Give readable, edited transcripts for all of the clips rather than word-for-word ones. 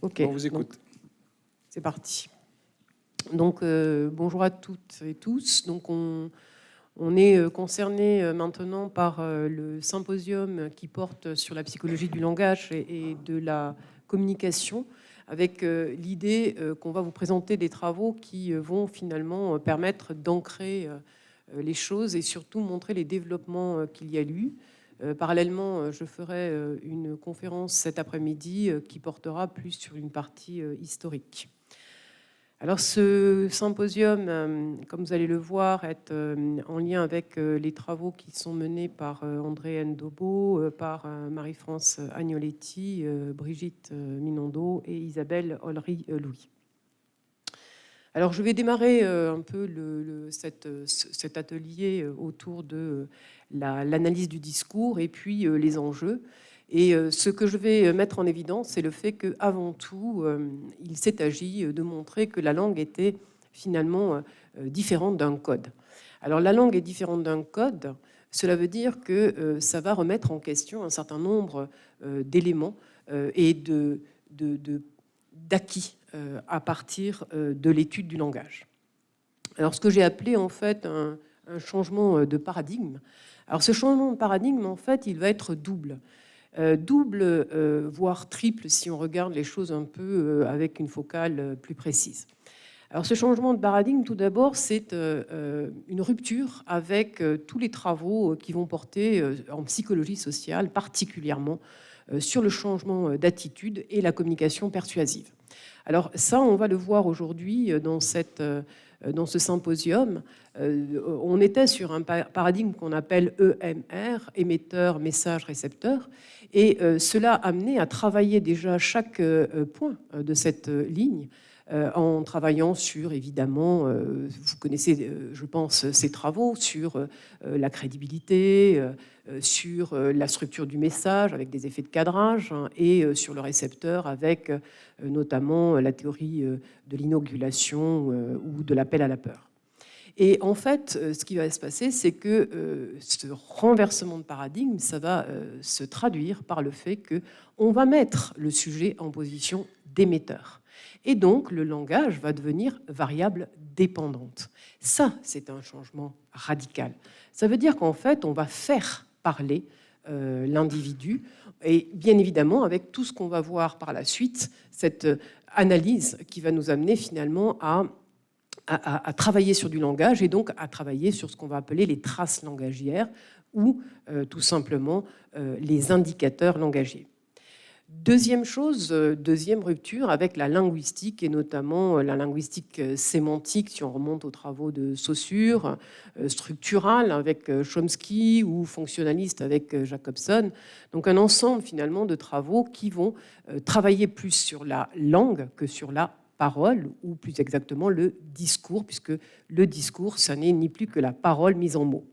Ok. On vous écoute. C'est parti. Donc, bonjour à toutes et tous. Donc, on est concerné maintenant par le symposium qui porte sur la psychologie du langage et de la communication, avec l'idée qu'on va vous présenter des travaux qui vont finalement permettre d'ancrer les choses et surtout montrer les développements qu'il y a eu. Parallèlement, je ferai une conférence cet après-midi qui portera plus sur une partie historique. Alors ce symposium, comme vous allez le voir, est en lien avec les travaux qui sont menés par André Ndobo, par Marie-France Agnoletti, Brigitte Minondo et Isabelle Olry-Louis. Alors je vais démarrer un peu cet atelier autour de l'analyse du discours et puis les enjeux. Et ce que je vais mettre en évidence, c'est le fait qu'avant tout, il s'est agi de montrer que la langue était finalement différente d'un code. Alors la langue est différente d'un code, cela veut dire que ça va remettre en question un certain nombre d'éléments et d'acquis à partir de l'étude du langage. Alors ce que j'ai appelé en fait un changement de paradigme. Alors ce changement de paradigme, en fait, il va être double. Double, voire triple, si on regarde les choses un peu avec une focale plus précise. Alors ce changement de paradigme, tout d'abord, c'est une rupture avec tous les travaux qui vont porter en psychologie sociale, particulièrement sur le changement d'attitude et la communication persuasive. Alors ça, on va le voir aujourd'hui dans ce symposium. On était sur un paradigme qu'on appelle EMR, émetteur, message, récepteur, et cela a amené à travailler déjà chaque point de cette ligne en travaillant sur, évidemment, vous connaissez, je pense, ces travaux, sur la crédibilité, sur la structure du message avec des effets de cadrage, hein, et sur le récepteur avec notamment la théorie de l'inogulation ou de l'appel à la peur. Et en fait, ce qui va se passer, c'est que ce renversement de paradigme, ça va se traduire par le fait qu'on va mettre le sujet en position d'émetteur. Et donc, le langage va devenir variable dépendante. Ça, c'est un changement radical. Ça veut dire qu'en fait, on va faire parler l'individu, et bien évidemment, avec tout ce qu'on va voir par la suite, cette analyse qui va nous amener finalement à travailler sur du langage et donc à travailler sur ce qu'on va appeler les traces langagières ou tout simplement les indicateurs langagiers. Deuxième chose, deuxième rupture avec la linguistique et notamment la linguistique sémantique, si on remonte aux travaux de Saussure, structurale avec Chomsky ou fonctionnaliste avec Jacobson. Donc un ensemble finalement de travaux qui vont travailler plus sur la langue que sur la parole, ou plus exactement le discours, puisque le discours, ça n'est ni plus que la parole mise en mots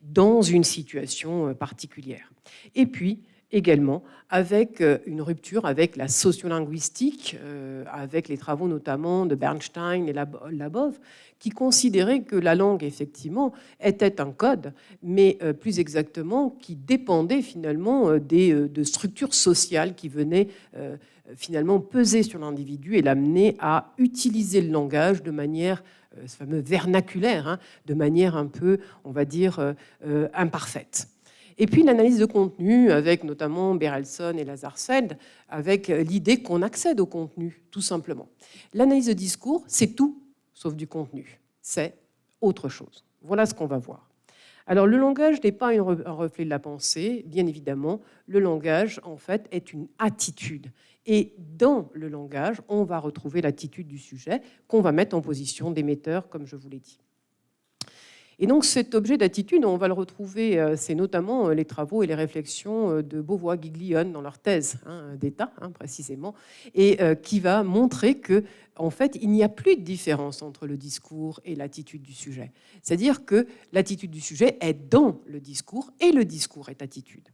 dans une situation particulière. Et puis, également avec une rupture avec la sociolinguistique, avec les travaux notamment de Bernstein et Labov, qui considéraient que la langue, effectivement, était un code, mais plus exactement, qui dépendait finalement de structures sociales qui venaient finalement peser sur l'individu et l'amener à utiliser le langage de manière, ce fameux vernaculaire, hein, de manière un peu, on va dire, imparfaite. Et puis l'analyse de contenu, avec notamment Berelson et Lazarsfeld, avec l'idée qu'on accède au contenu, tout simplement. L'analyse de discours, c'est tout sauf du contenu. C'est autre chose. Voilà ce qu'on va voir. Alors le langage n'est pas un reflet de la pensée, bien évidemment. Le langage, en fait, est une attitude. Et dans le langage, on va retrouver l'attitude du sujet qu'on va mettre en position d'émetteur, comme je vous l'ai dit. Et donc cet objet d'attitude, on va le retrouver, c'est notamment les travaux et les réflexions de Beauvois-Guiglione dans leur thèse d'État, précisément, et qui va montrer que, en fait, il n'y a plus de différence entre le discours et l'attitude du sujet. C'est-à-dire que l'attitude du sujet est dans le discours et le discours est attitude.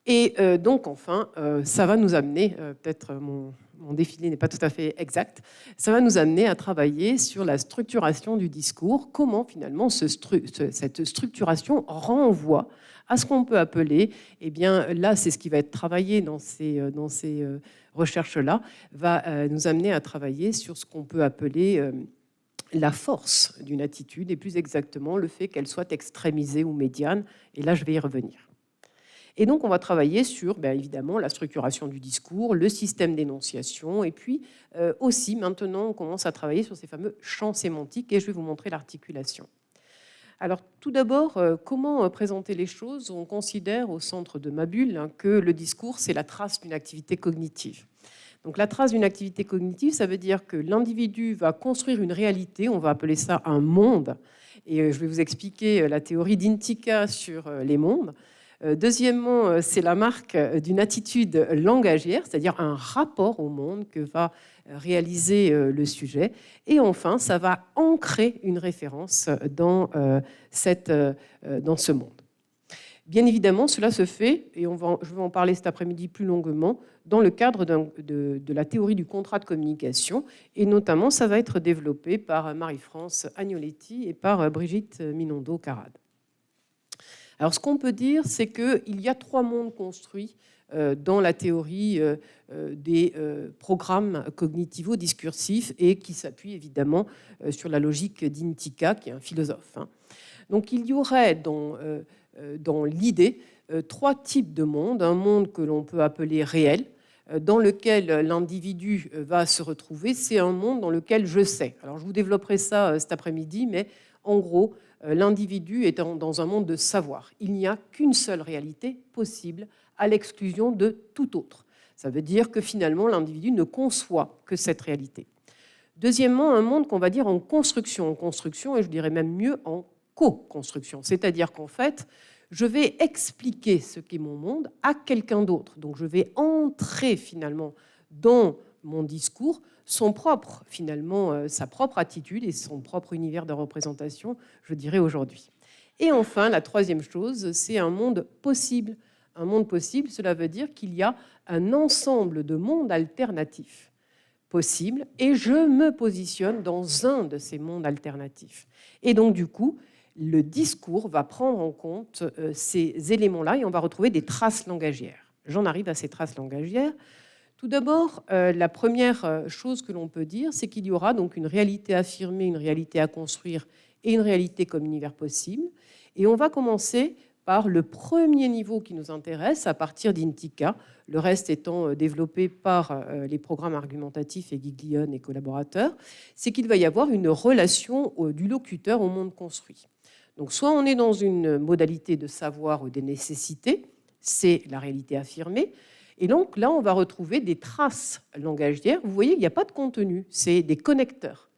Et donc, enfin, ça va nous amener, peut-être mon défilé n'est pas tout à fait exact, ça va nous amener à travailler sur la structuration du discours, comment finalement cette structuration renvoie à ce qu'on peut appeler, eh bien là c'est ce qui va être travaillé dans ces recherches-là, va nous amener à travailler sur ce qu'on peut appeler la force d'une attitude, et plus exactement le fait qu'elle soit extrémisée ou médiane, et là je vais y revenir. Et donc on va travailler sur, bien évidemment, la structuration du discours, le système d'énonciation, et puis aussi maintenant on commence à travailler sur ces fameux champs sémantiques, et je vais vous montrer l'articulation. Alors tout d'abord, comment présenter les choses? On considère au centre de ma bulle que le discours, c'est la trace d'une activité cognitive. Donc la trace d'une activité cognitive, ça veut dire que l'individu va construire une réalité, on va appeler ça un monde, et je vais vous expliquer la théorie d'Intica sur les mondes. Deuxièmement, c'est la marque d'une attitude langagière, c'est-à-dire un rapport au monde que va réaliser le sujet. Et enfin, ça va ancrer une référence dans ce monde. Bien évidemment, cela se fait, et je vais en parler cet après-midi plus longuement, dans le cadre de la théorie du contrat de communication, et notamment, ça va être développé par Marie-France Agnoletti et par Brigitte Minondo-Carrade. Alors, ce qu'on peut dire, c'est qu'il y a 3 mondes construits dans la théorie des programmes cognitivo-discursifs et qui s'appuie évidemment sur la logique d'Intica, qui est un philosophe. Donc, il y aurait dans l'idée 3 types de mondes. Un monde que l'on peut appeler réel, dans lequel l'individu va se retrouver. C'est un monde dans lequel je sais. Alors, je vous développerai ça cet après-midi, mais en gros, l'individu est dans un monde de savoir. Il n'y a qu'une seule réalité possible à l'exclusion de tout autre. Ça veut dire que finalement, l'individu ne conçoit que cette réalité. Deuxièmement, un monde qu'on va dire en construction, et je dirais même mieux en co-construction. C'est-à-dire qu'en fait, je vais expliquer ce qu'est mon monde à quelqu'un d'autre. Donc je vais entrer finalement dans mon discours sa propre attitude et son propre univers de représentation, je dirais aujourd'hui. Et enfin, la troisième chose, c'est un monde possible. Un monde possible, cela veut dire qu'il y a un ensemble de mondes alternatifs possibles et je me positionne dans un de ces mondes alternatifs. Et donc, du coup, le discours va prendre en compte ces éléments-là et on va retrouver des traces langagières. J'en arrive à ces traces langagières. Tout d'abord, la première chose que l'on peut dire, c'est qu'il y aura donc une réalité affirmée, une réalité à construire et une réalité comme univers possible. Et on va commencer par le premier niveau qui nous intéresse à partir d'Intica, le reste étant développé par les programmes argumentatifs et Giglione et collaborateurs, c'est qu'il va y avoir une relation du locuteur au monde construit. Donc soit on est dans une modalité de savoir ou des nécessités, c'est la réalité affirmée, et donc là on va retrouver des traces langagières. Vous voyez, il n'y a pas de contenu, c'est des connecteurs,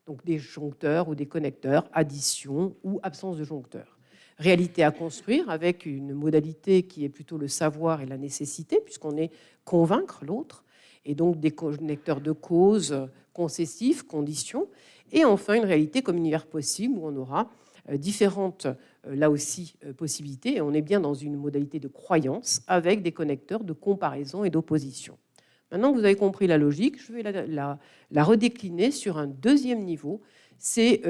donc des joncteurs ou des connecteurs, addition ou absence de joncteurs. Réalité à construire avec une modalité qui est plutôt le savoir et la nécessité, puisqu'on est convaincre l'autre, et donc des connecteurs de cause, concessifs, conditions, et enfin une réalité comme univers possible où on aura différentes, là aussi, possibilités, et on est bien dans une modalité de croyance avec des connecteurs de comparaison et d'opposition. Maintenant que vous avez compris la logique, je vais la redécliner sur un deuxième niveau, c'est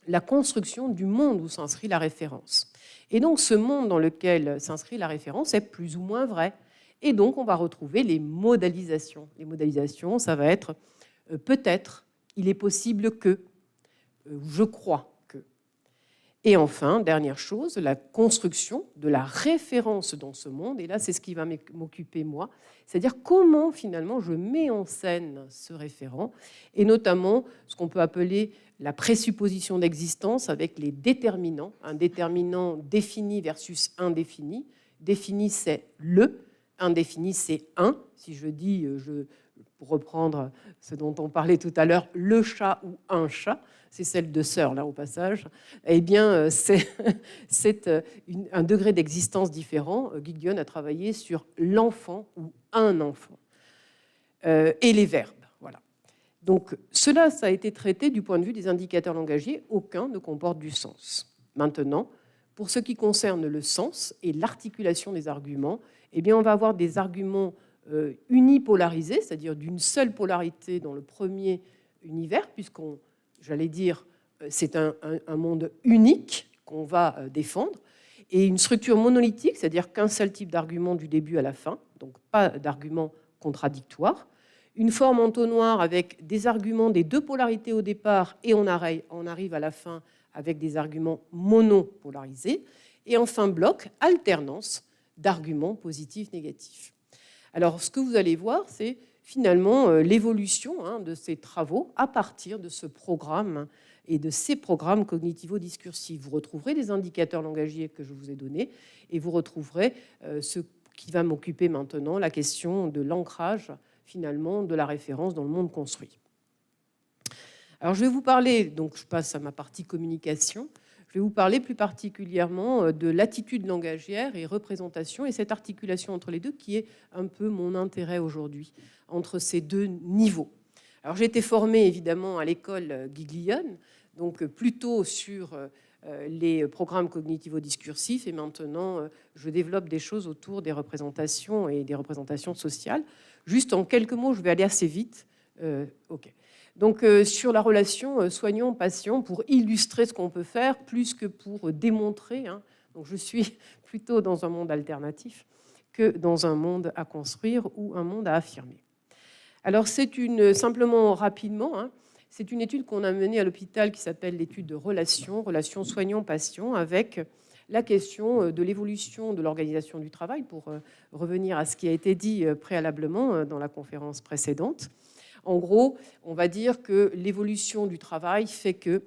la construction du monde où s'inscrit la référence. Et donc ce monde dans lequel s'inscrit la référence est plus ou moins vrai. Et donc on va retrouver les modalisations. Les modalisations, ça va être peut-être, il est possible que, je crois que. Et enfin, dernière chose, la construction de la référence dans ce monde. Et là, c'est ce qui va m'occuper moi. C'est-à-dire comment finalement je mets en scène ce référent, et notamment ce qu'on peut appeler la présupposition d'existence avec les déterminants, un déterminant défini versus indéfini. Défini, c'est le, indéfini, c'est un. Si je dis, pour reprendre ce dont on parlait tout à l'heure, le chat ou un chat, c'est celle de Sœur, là, au passage, eh bien, c'est un degré d'existence différent. Giglione a travaillé sur l'enfant ou un enfant et les verbes. Voilà. Donc, cela, ça a été traité du point de vue des indicateurs langagiers. Aucun ne comporte du sens. Maintenant, pour ce qui concerne le sens et l'articulation des arguments, eh bien, on va avoir des arguments unipolarisés, c'est-à-dire d'une seule polarité dans le premier univers, puisqu'on, j'allais dire, c'est un monde unique qu'on va défendre. et une structure monolithique, c'est-à-dire qu'un seul type d'argument du début à la fin, donc pas d'argument contradictoire. Une forme entonnoir avec des arguments des deux polarités au départ et on arrive à la fin avec des arguments monopolarisés. Et enfin, bloc, alternance d'arguments positifs, négatifs. Alors, ce que vous allez voir, c'est finalement l'évolution de ces travaux à partir de ce programme et de ces programmes cognitivo-discursifs. Vous retrouverez les indicateurs langagiers que je vous ai donnés et vous retrouverez ce qui va m'occuper maintenant, la question de l'ancrage finalement de la référence dans le monde construit. Alors, je vais vous parler, donc je passe à ma partie communication, je vais vous parler plus particulièrement de l'attitude langagière et représentation et cette articulation entre les deux qui est un peu mon intérêt aujourd'hui, entre ces deux niveaux. Alors, j'ai été formée évidemment à l'école Giglione, donc plutôt sur les programmes cognitivo-discursifs et maintenant je développe des choses autour des représentations et des représentations sociales. Juste en quelques mots, je vais aller assez vite. OK. Donc, sur la relation soignant-patient, pour illustrer ce qu'on peut faire, plus que pour démontrer. Donc, je suis plutôt dans un monde alternatif que dans un monde à construire ou un monde à affirmer. Alors, c'est simplement rapidement, c'est une étude qu'on a menée à l'hôpital qui s'appelle l'étude de relations soignant-patient, avec la question de l'évolution de l'organisation du travail, pour revenir à ce qui a été dit préalablement dans la conférence précédente. En gros, on va dire que l'évolution du travail fait que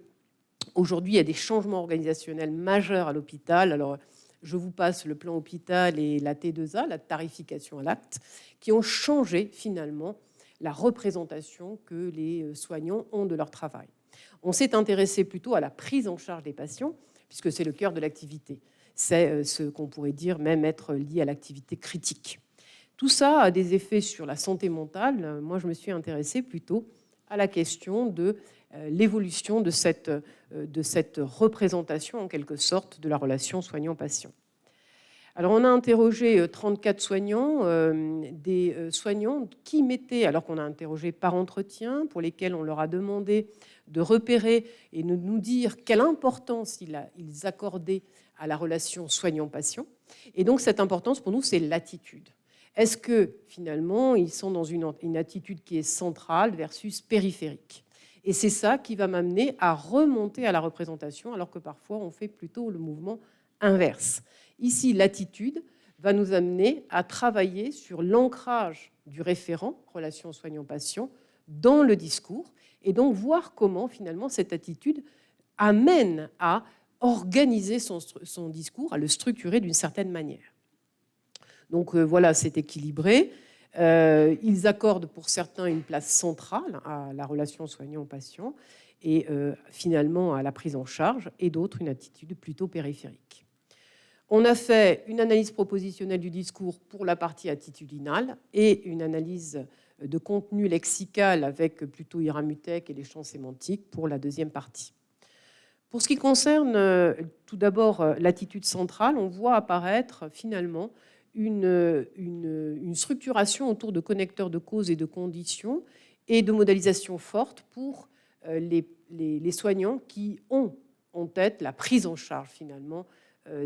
aujourd'hui, il y a des changements organisationnels majeurs à l'hôpital. Alors, je vous passe le plan hôpital et la T2A, la tarification à l'acte, qui ont changé finalement la représentation que les soignants ont de leur travail. On s'est intéressé plutôt à la prise en charge des patients, puisque c'est le cœur de l'activité. C'est ce qu'on pourrait dire même être lié à l'activité critique. Tout ça a des effets sur la santé mentale. Moi, je me suis intéressée plutôt à la question de l'évolution de cette représentation, en quelque sorte, de la relation soignant-patient. Alors, on a interrogé 34 soignants, des soignants qui mettaient, alors qu'on a interrogé par entretien, pour lesquels on leur a demandé de repérer et de nous dire quelle importance ils accordaient à la relation soignant-patient. Et donc, cette importance, pour nous, c'est l'attitude. Est-ce que, finalement, ils sont dans une attitude qui est centrale versus périphérique? Et c'est ça qui va m'amener à remonter à la représentation, alors que parfois, on fait plutôt le mouvement inverse. Ici, l'attitude va nous amener à travailler sur l'ancrage du référent, relation soignant-patient, dans le discours, et donc voir comment, finalement, cette attitude amène à organiser son discours, à le structurer d'une certaine manière. Donc voilà, c'est équilibré. Ils accordent pour certains une place centrale à la relation soignant-patient et finalement à la prise en charge, et d'autres une attitude plutôt périphérique. On a fait une analyse propositionnelle du discours pour la partie attitudinale et une analyse de contenu lexical avec plutôt Ira Mutek et les champs sémantiques pour la deuxième partie. Pour ce qui concerne tout d'abord l'attitude centrale, on voit apparaître finalement une structuration autour de connecteurs de causes et de conditions et de modélisation forte pour les soignants qui ont en tête la prise en charge finalement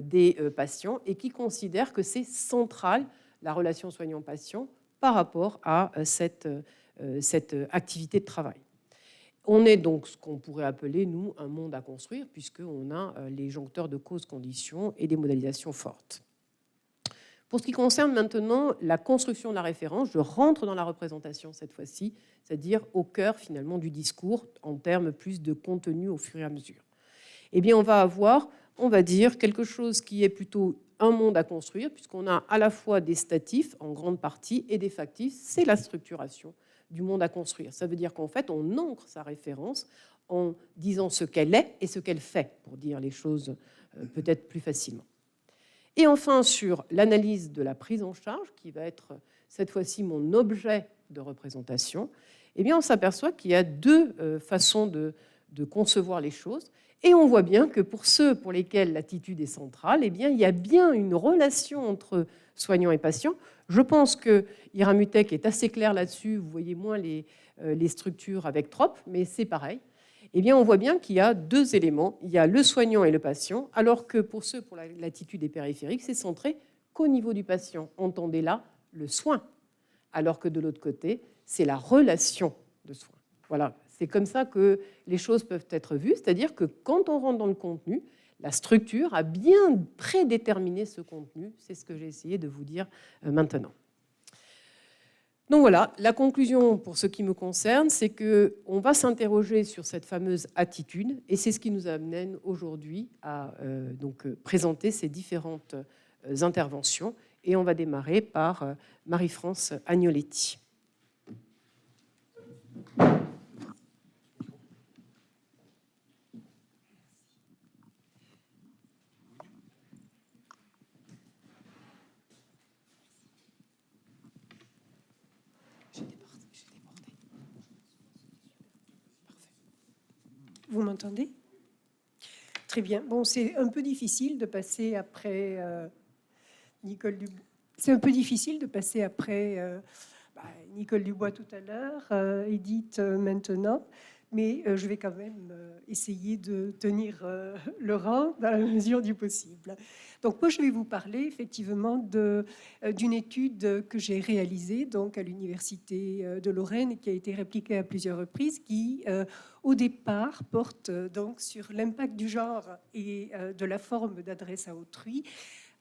des patients et qui considèrent que c'est central la relation soignant-patient par rapport à cette activité de travail. On est donc ce qu'on pourrait appeler, nous, un monde à construire, puisqu'on a les joncteurs de causes-conditions et des modélisations fortes. Pour ce qui concerne maintenant la construction de la référence, je rentre dans la représentation cette fois-ci, c'est-à-dire au cœur finalement du discours en termes plus de contenu au fur et à mesure. Eh bien, on va avoir, on va dire, quelque chose qui est plutôt un monde à construire, puisqu'on a à la fois des statifs en grande partie et des factifs, c'est la structuration du monde à construire. Ça veut dire qu'en fait, on ancre sa référence en disant ce qu'elle est et ce qu'elle fait, pour dire les choses peut-être plus facilement. Et enfin, sur l'analyse de la prise en charge, qui va être cette fois-ci mon objet de représentation, eh bien, on s'aperçoit qu'il y a deux façons de concevoir les choses. Et on voit bien que pour ceux pour lesquels l'attitude est centrale, eh bien, il y a bien une relation entre soignant et patient. Je pense que Ira Mutek est assez clair là-dessus. Vous voyez moins les structures avec TROP, mais c'est pareil. eh bien, on voit bien qu'il y a deux éléments. Il y a le soignant et le patient, alors que pour ceux pour l'attitude des périphériques, c'est centré qu'au niveau du patient. Entendez là le soin, alors que de l'autre côté, c'est la relation de soin. Voilà, c'est comme ça que les choses peuvent être vues, c'est-à-dire que quand on rentre dans le contenu, la structure a bien prédéterminé ce contenu. C'est ce que j'ai essayé de vous dire maintenant. Donc voilà, la conclusion pour ce qui me concerne, c'est qu'on va s'interroger sur cette fameuse attitude, et c'est ce qui nous amène aujourd'hui à présenter ces différentes interventions. Et on va démarrer par Marie-France Agnoletti. Vous m'entendez? Très bien. Bon, c'est un peu difficile de passer après Nicole Dubois. C'est un peu difficile de passer après Nicole Dubois tout à l'heure, Edith maintenant, mais je vais quand même essayer de tenir le rang dans la mesure du possible. Donc moi, je vais vous parler effectivement d'une étude que j'ai réalisée donc à l'Université de Lorraine et qui a été répliquée à plusieurs reprises, qui au départ porte donc sur l'impact du genre et de la forme d'adresse à autrui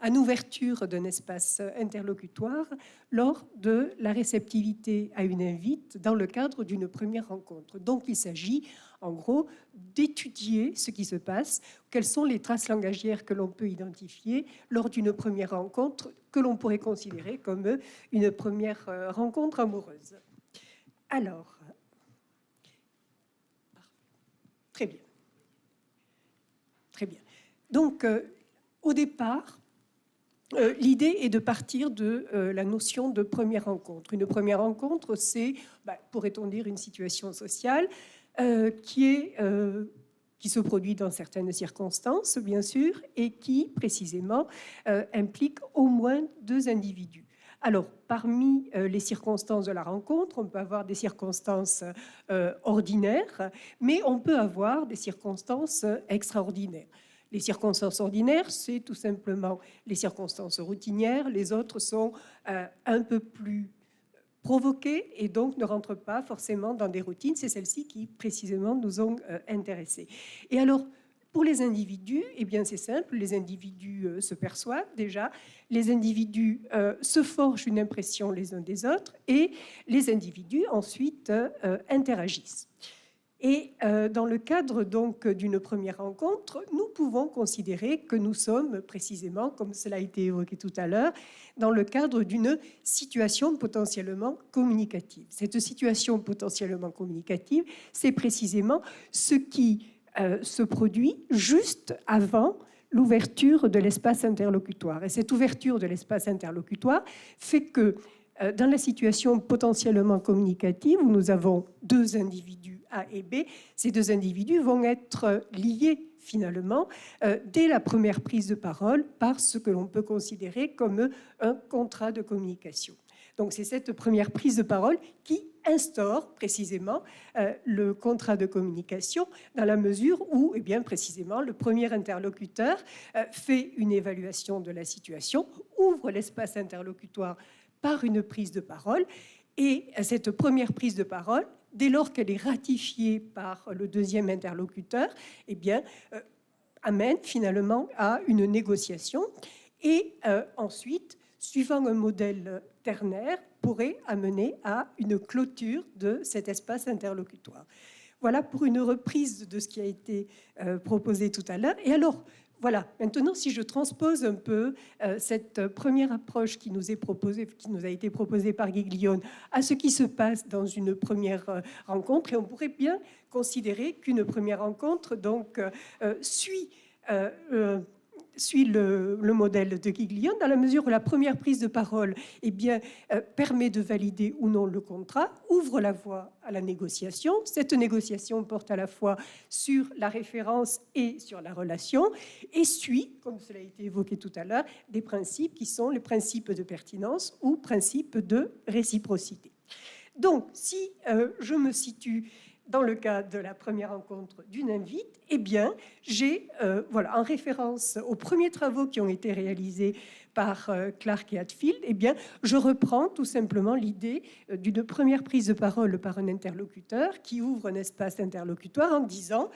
en ouverture d'un espace interlocutoire lors de la réceptivité à une invite dans le cadre d'une première rencontre. Donc il s'agit en gros d'étudier ce qui se passe, quelles sont les traces langagières que l'on peut identifier lors d'une première rencontre que l'on pourrait considérer comme une première rencontre amoureuse. Alors, très bien. Très bien. Donc, au départ, l'idée est de partir de la notion de première rencontre. Une première rencontre, c'est, pourrait-on dire, une situation sociale qui se produit dans certaines circonstances, bien sûr, et qui, précisément, implique au moins deux individus. Alors, parmi les circonstances de la rencontre, on peut avoir des circonstances ordinaires, mais on peut avoir des circonstances extraordinaires. Les circonstances ordinaires, c'est tout simplement les circonstances routinières. Les autres sont un peu plus provoquées et donc ne rentrent pas forcément dans des routines. C'est celles-ci qui, précisément, nous ont intéressés. Et alors, pour les individus, eh bien, c'est simple. Les individus se perçoivent déjà. Les individus se forgent une impression les uns des autres et les individus, ensuite, interagissent. Et dans le cadre donc d'une première rencontre, nous pouvons considérer que nous sommes précisément, comme cela a été évoqué tout à l'heure, dans le cadre d'une situation potentiellement communicative. Cette situation potentiellement communicative, c'est précisément ce qui se produit juste avant l'ouverture de l'espace interlocutoire. Et cette ouverture de l'espace interlocutoire fait que dans la situation potentiellement communicative où nous avons deux individus A et B, ces deux individus vont être liés finalement dès la première prise de parole par ce que l'on peut considérer comme un contrat de communication. Donc c'est cette première prise de parole qui instaure précisément le contrat de communication dans la mesure où, eh bien, précisément, le premier interlocuteur fait une évaluation de la situation, ouvre l'espace interlocutoire par une prise de parole, et cette première prise de parole, dès lors qu'elle est ratifiée par le deuxième interlocuteur, eh bien, amène finalement à une négociation, et ensuite, suivant un modèle ternaire, pourrait amener à une clôture de cet espace interlocutoire. Voilà pour une reprise de ce qui a été proposé tout à l'heure. Et alors, voilà, maintenant, si je transpose un peu cette première approche qui nous a été proposée par Guiglione à ce qui se passe dans une première rencontre, et on pourrait bien considérer qu'une première rencontre donc, suit le modèle de Guiglione dans la mesure où la première prise de parole eh bien, permet de valider ou non le contrat, ouvre la voie à la négociation. Cette négociation porte à la fois sur la référence et sur la relation et suit, comme cela a été évoqué tout à l'heure, des principes qui sont les principes de pertinence ou principes de réciprocité. Donc, si je me situe dans le cas de la première rencontre d'une invite, eh bien, j'ai, en référence aux premiers travaux qui ont été réalisés par Clark et Hadfield, eh bien, je reprends tout simplement l'idée d'une première prise de parole par un interlocuteur qui ouvre un espace interlocutoire en disant,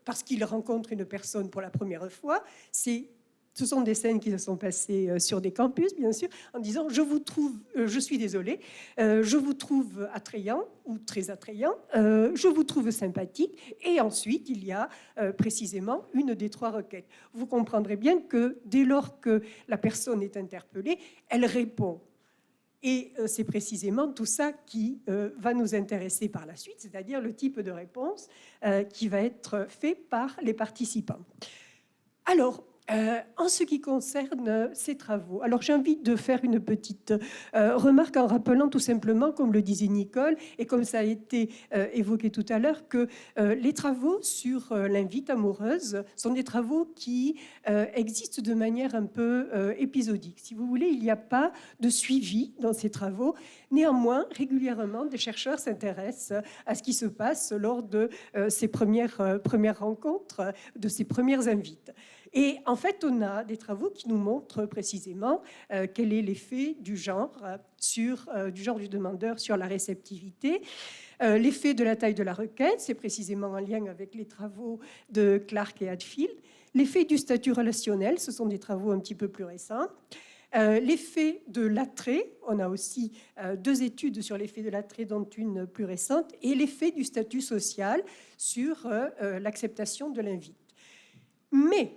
parce qu'il rencontre une personne pour la première fois, ce sont des scènes qui se sont passées sur des campus, bien sûr, en disant « je vous trouve, je suis désolé, je vous trouve attrayant ou très attrayant, je vous trouve sympathique ». Et ensuite, il y a précisément une des trois requêtes. Vous comprendrez bien que dès lors que la personne est interpellée, elle répond. Et c'est précisément tout ça qui va nous intéresser par la suite, c'est-à-dire le type de réponse qui va être fait par les participants. Alors, en ce qui concerne ces travaux, alors j'ai envie de faire une petite remarque en rappelant tout simplement, comme le disait Nicole, et comme ça a été évoqué tout à l'heure, que les travaux sur l'invite amoureuse sont des travaux qui existent de manière un peu épisodique. Si vous voulez, il n'y a pas de suivi dans ces travaux. Néanmoins, régulièrement, des chercheurs s'intéressent à ce qui se passe lors de ces premières rencontres, de ces premières invites. Et en fait, on a des travaux qui nous montrent précisément quel est l'effet du genre du demandeur sur la réceptivité. L'effet de la taille de la requête, c'est précisément en lien avec les travaux de Clark et Hadfield. L'effet du statut relationnel, ce sont des travaux un petit peu plus récents. L'effet de l'attrait, on a aussi deux études sur l'effet de l'attrait, dont une plus récente, et l'effet du statut social sur l'acceptation de l'invite. Mais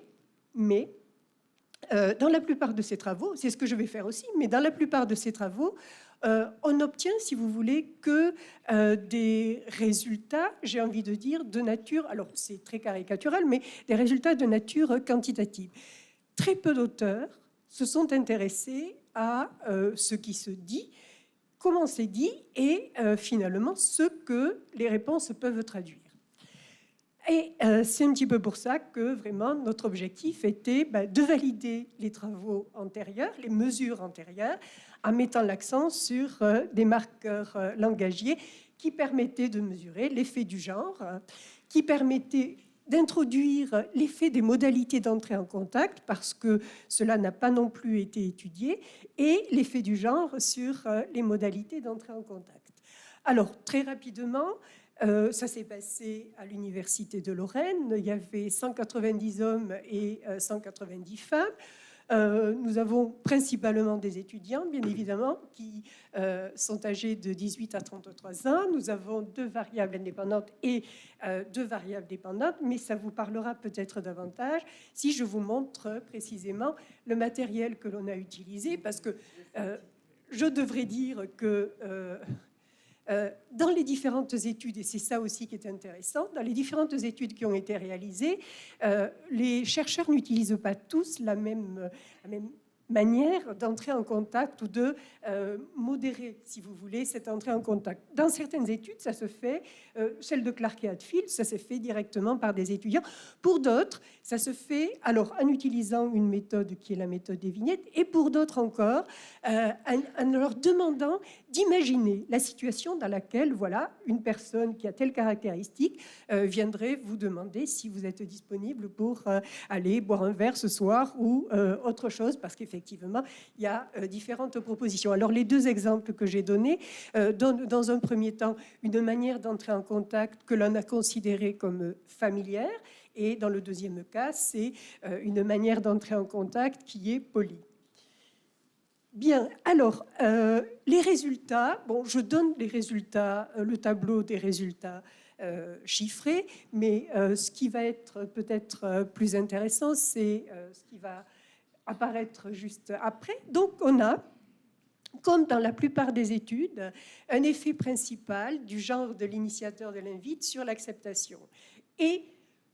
dans la plupart de ces travaux, c'est ce que je vais faire aussi, mais dans la plupart de ces travaux, on n'obtient, si vous voulez, que des résultats, j'ai envie de dire, de nature, alors c'est très caricatural, mais des résultats de nature quantitative. Très peu d'auteurs se sont intéressés à ce qui se dit, comment c'est dit, et finalement ce que les réponses peuvent traduire. Et c'est un petit peu pour ça que vraiment notre objectif était de valider les travaux antérieurs, les mesures antérieures, en mettant l'accent sur des marqueurs langagiers qui permettaient de mesurer l'effet du genre, qui permettaient d'introduire l'effet des modalités d'entrée en contact, parce que cela n'a pas non plus été étudié, et l'effet du genre sur les modalités d'entrée en contact. Alors, très rapidement, ça s'est passé à l'Université de Lorraine. Il y avait 190 hommes et 190 femmes. Nous avons principalement des étudiants, bien évidemment, qui sont âgés de 18 à 33 ans. Nous avons 2 variables indépendantes et 2 variables dépendantes, mais ça vous parlera peut-être davantage si je vous montre précisément le matériel que l'on a utilisé, parce que je devrais dire que dans les différentes études, et c'est ça aussi qui est intéressant, dans les différentes études qui ont été réalisées, les chercheurs n'utilisent pas tous la même manière d'entrer en contact ou de modérer, si vous voulez, cette entrée en contact. Dans certaines études, ça se fait, celle de Clark et Hadfield, ça se fait directement par des étudiants. Pour d'autres, ça se fait alors en utilisant une méthode qui est la méthode des vignettes, et pour d'autres encore, en leur demandant d'imaginer la situation dans laquelle, voilà, une personne qui a telle caractéristique viendrait vous demander si vous êtes disponible pour aller boire un verre ce soir ou autre chose, parce qu'effectivement, il y a différentes propositions. Alors, les 2 exemples que j'ai donnés donnent, dans un premier temps, une manière d'entrer en contact que l'on a considérée comme familière, et dans le deuxième cas, c'est une manière d'entrer en contact qui est polie. Bien, alors, les résultats, bon, je donne les résultats, le tableau des résultats chiffrés, mais ce qui va être peut-être plus intéressant, c'est ce qui va apparaître juste après. Donc, on a, comme dans la plupart des études, un effet principal du genre de l'initiateur de l'invite sur l'acceptation. Et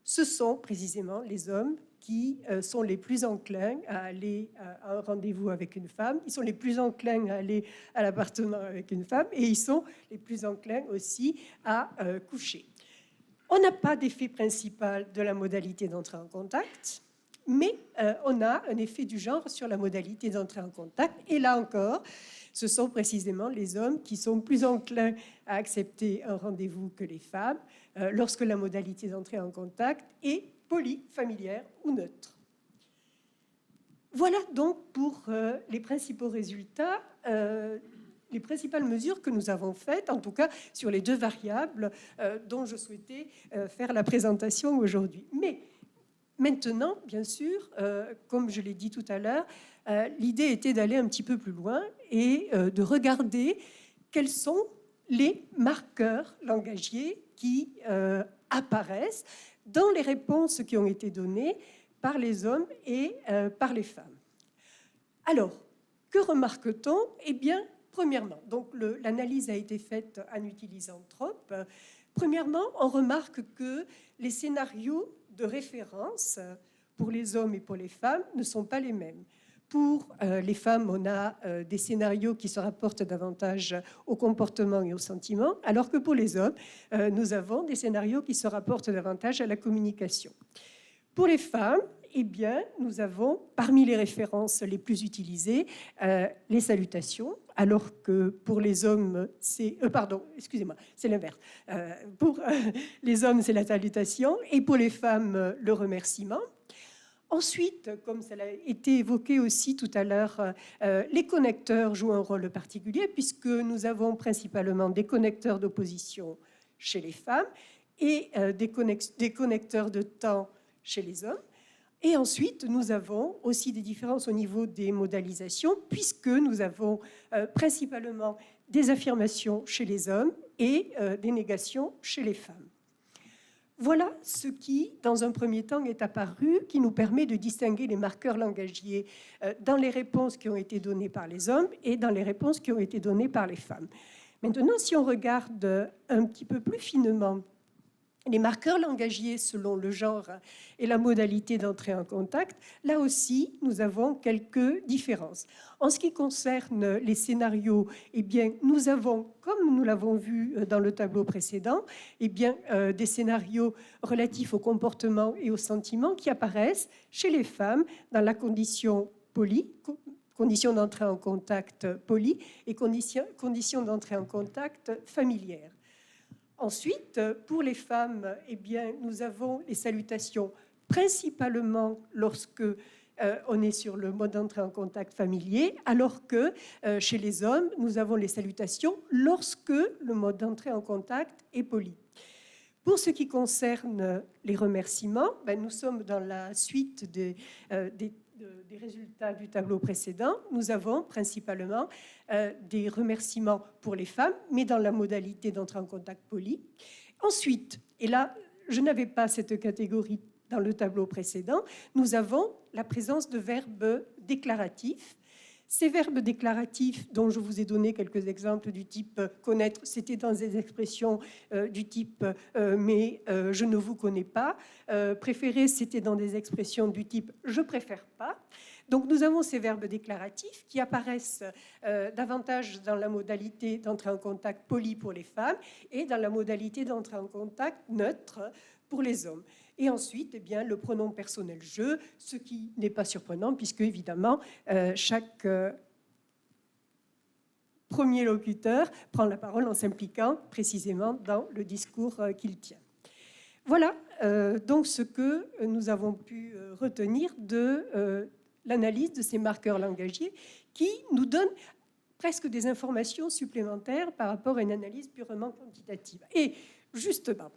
ce sont précisément les hommes qui sont les plus enclins à aller à un rendez-vous avec une femme, ils sont les plus enclins à aller à l'appartement avec une femme, et ils sont les plus enclins aussi à coucher. On n'a pas d'effet principal de la modalité d'entrée en contact, mais on a un effet du genre sur la modalité d'entrée en contact. Et là encore, ce sont précisément les hommes qui sont plus enclins à accepter un rendez-vous que les femmes lorsque la modalité d'entrée en contact est polie, familière ou neutre. Voilà donc pour les principaux résultats, les principales mesures que nous avons faites, en tout cas sur les deux variables dont je souhaitais faire la présentation aujourd'hui. Mais maintenant, bien sûr, comme je l'ai dit tout à l'heure, l'idée était d'aller un petit peu plus loin et de regarder quels sont les marqueurs langagiers qui apparaissent dans les réponses qui ont été données par les hommes et par les femmes. Alors, que remarque-t-on? Eh bien, premièrement, donc l'analyse a été faite en utilisant TROP. Premièrement, on remarque que les scénarios de référence pour les hommes et pour les femmes ne sont pas les mêmes. Pour les femmes, on a des scénarios qui se rapportent davantage au comportement et au sentiment, alors que pour les hommes, nous avons des scénarios qui se rapportent davantage à la communication. Pour les femmes, eh bien, nous avons, parmi les références les plus utilisées, les salutations, alors que pour les hommes, c'est... c'est l'inverse. Pour les hommes, c'est la salutation, et pour les femmes, le remerciement. Ensuite, comme ça a été évoqué aussi tout à l'heure, les connecteurs jouent un rôle particulier, puisque nous avons principalement des connecteurs d'opposition chez les femmes et des connecteurs de temps chez les hommes. Et ensuite, nous avons aussi des différences au niveau des modalisations, puisque nous avons principalement des affirmations chez les hommes et des négations chez les femmes. Voilà ce qui, dans un premier temps, est apparu, qui nous permet de distinguer les marqueurs langagiers dans les réponses qui ont été données par les hommes et dans les réponses qui ont été données par les femmes. Maintenant, si on regarde un petit peu plus finement les marqueurs langagiers selon le genre et la modalité d'entrée en contact, là aussi, nous avons quelques différences. En ce qui concerne les scénarios, eh bien, nous avons, comme nous l'avons vu dans le tableau précédent, eh bien, des scénarios relatifs au comportement et au sentiment qui apparaissent chez les femmes dans la condition polie, condition d'entrée en contact polie et condition d'entrée en contact familière. Ensuite, pour les femmes, eh bien, nous avons les salutations principalement lorsque on est sur le mode d'entrée en contact familier, alors que chez les hommes, nous avons les salutations lorsque le mode d'entrée en contact est poli. Pour ce qui concerne les remerciements, nous sommes dans la suite des résultats du tableau précédent. Nous avons principalement des remerciements pour les femmes, mais dans la modalité d'entrée en contact poli. Ensuite, et là, je n'avais pas cette catégorie dans le tableau précédent, nous avons la présence de verbes déclaratifs. Ces verbes déclaratifs, dont je vous ai donné quelques exemples du type connaître, c'était dans des expressions du type mais je ne vous connais pas. Préférer, c'était dans des expressions du type je préfère pas. Donc nous avons ces verbes déclaratifs qui apparaissent davantage dans la modalité d'entrée en contact poli pour les femmes et dans la modalité d'entrée en contact neutre pour les hommes. Et ensuite, eh bien, le pronom personnel « je », ce qui n'est pas surprenant, puisque, évidemment, chaque premier locuteur prend la parole en s'impliquant précisément dans le discours qu'il tient. Voilà donc ce que nous avons pu retenir de l'analyse de ces marqueurs langagiers qui nous donnent presque des informations supplémentaires par rapport à une analyse purement quantitative. Et justement,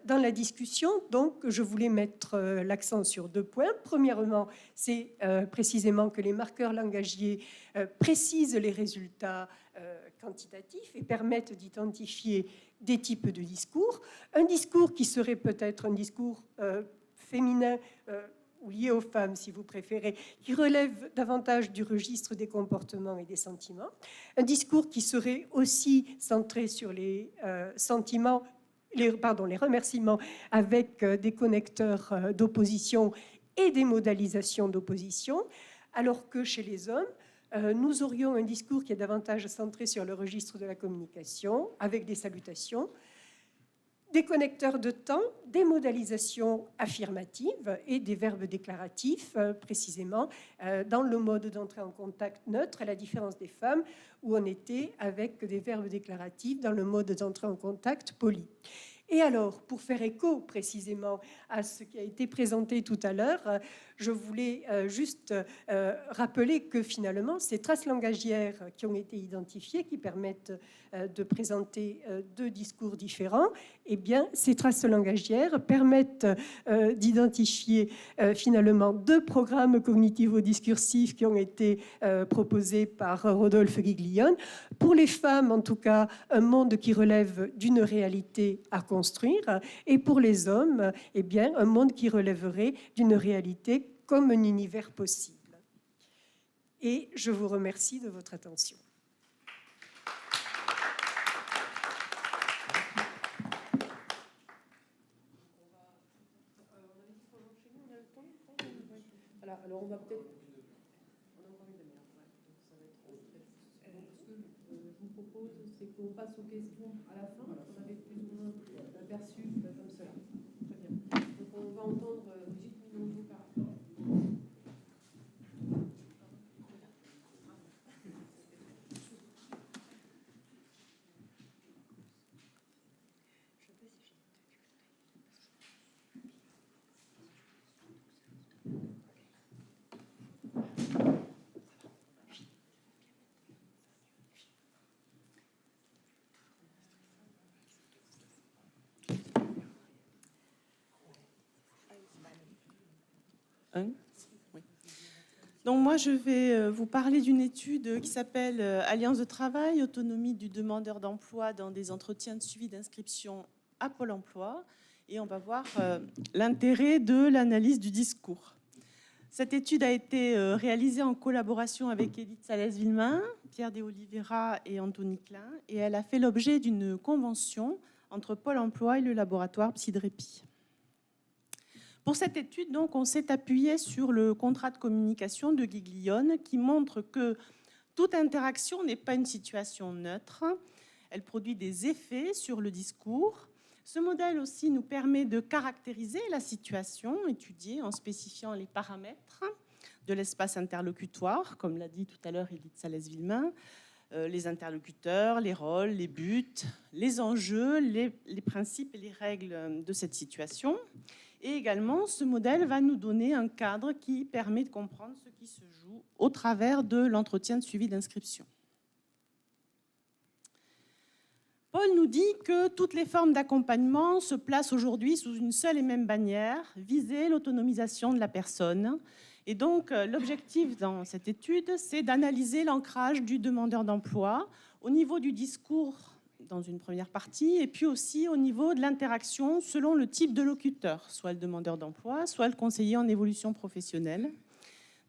dans la discussion, donc, je voulais mettre l'accent sur deux points. Premièrement, c'est précisément que les marqueurs langagiers précisent les résultats quantitatifs et permettent d'identifier des types de discours. Un discours qui serait peut-être un discours féminin ou lié aux femmes, si vous préférez, qui relève davantage du registre des comportements et des sentiments. Un discours qui serait aussi centré sur les sentiments, les remerciements avec des connecteurs d'opposition et des modalisations d'opposition, alors que chez les hommes, nous aurions un discours qui est davantage centré sur le registre de la communication, avec des salutations, des connecteurs de temps, des modalisations affirmatives et des verbes déclaratifs, précisément, dans le mode d'entrée en contact neutre, à la différence des femmes, où on était avec des verbes déclaratifs dans le mode d'entrée en contact poli. Et alors, pour faire écho précisément à ce qui a été présenté tout à l'heure, je voulais juste rappeler que finalement, ces traces langagières qui ont été identifiées, qui permettent de présenter deux discours différents, eh bien, ces traces langagières permettent d'identifier finalement deux programmes cognitivo-discursifs qui ont été proposés par Rodolphe Giglione. Pour les femmes, en tout cas, un monde qui relève d'une réalité à construire, et pour les hommes, eh bien, un monde qui relèverait d'une réalité comme un univers possible. Et je vous remercie de votre attention. Alors on va peut-être... On a encore une demi-heure, donc ça va être très juste. Donc ce que je vous propose, c'est qu'on passe aux questions à la fin. On avait plus ou moins aperçu comme cela. Très bien. Donc on va entendre Brigitte Minongo-Carafort. Oui. Donc moi, je vais vous parler d'une étude qui s'appelle Alliance de travail, autonomie du demandeur d'emploi dans des entretiens de suivi d'inscription à Pôle emploi. Et on va voir l'intérêt de l'analyse du discours. Cette étude a été réalisée en collaboration avec Edith Salès-Villemain, Pierre de Oliveira et Anthony Klein. Et elle a fait l'objet d'une convention entre Pôle emploi et le laboratoire Psydrépi. Pour cette étude, donc, on s'est appuyé sur le contrat de communication de Giglione qui montre que toute interaction n'est pas une situation neutre. Elle produit des effets sur le discours. Ce modèle aussi nous permet de caractériser la situation étudiée en spécifiant les paramètres de l'espace interlocutoire, comme l'a dit tout à l'heure Edith Salès-Villemain, les interlocuteurs, les rôles, les buts, les enjeux, les principes et les règles de cette situation. Et également, ce modèle va nous donner un cadre qui permet de comprendre ce qui se joue au travers de l'entretien de suivi d'inscription. Paul nous dit que toutes les formes d'accompagnement se placent aujourd'hui sous une seule et même bannière, viser l'autonomisation de la personne. Et donc, l'objectif dans cette étude, c'est d'analyser l'ancrage du demandeur d'emploi au niveau du discours dans une première partie, et puis aussi au niveau de l'interaction selon le type de locuteur, soit le demandeur d'emploi, soit le conseiller en évolution professionnelle,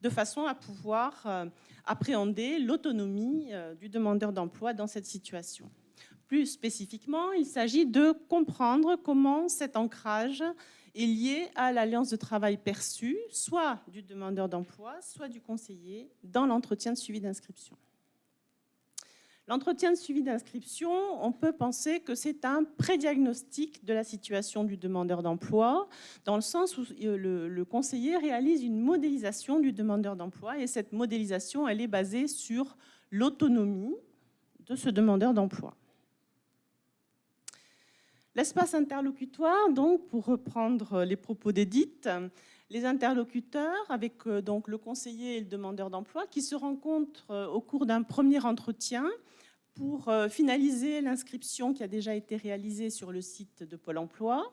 de façon à pouvoir appréhender l'autonomie du demandeur d'emploi dans cette situation. Plus spécifiquement, il s'agit de comprendre comment cet ancrage est lié à l'alliance de travail perçue, soit du demandeur d'emploi, soit du conseiller, dans l'entretien de suivi d'inscription. L'entretien de suivi d'inscription, on peut penser que c'est un prédiagnostic de la situation du demandeur d'emploi, dans le sens où le conseiller réalise une modélisation du demandeur d'emploi, et cette modélisation, elle est basée sur l'autonomie de ce demandeur d'emploi. L'espace interlocutoire, donc, pour reprendre les propos d'Edith, les interlocuteurs, avec donc le conseiller et le demandeur d'emploi, qui se rencontrent au cours d'un premier entretien pour finaliser l'inscription qui a déjà été réalisée sur le site de Pôle emploi.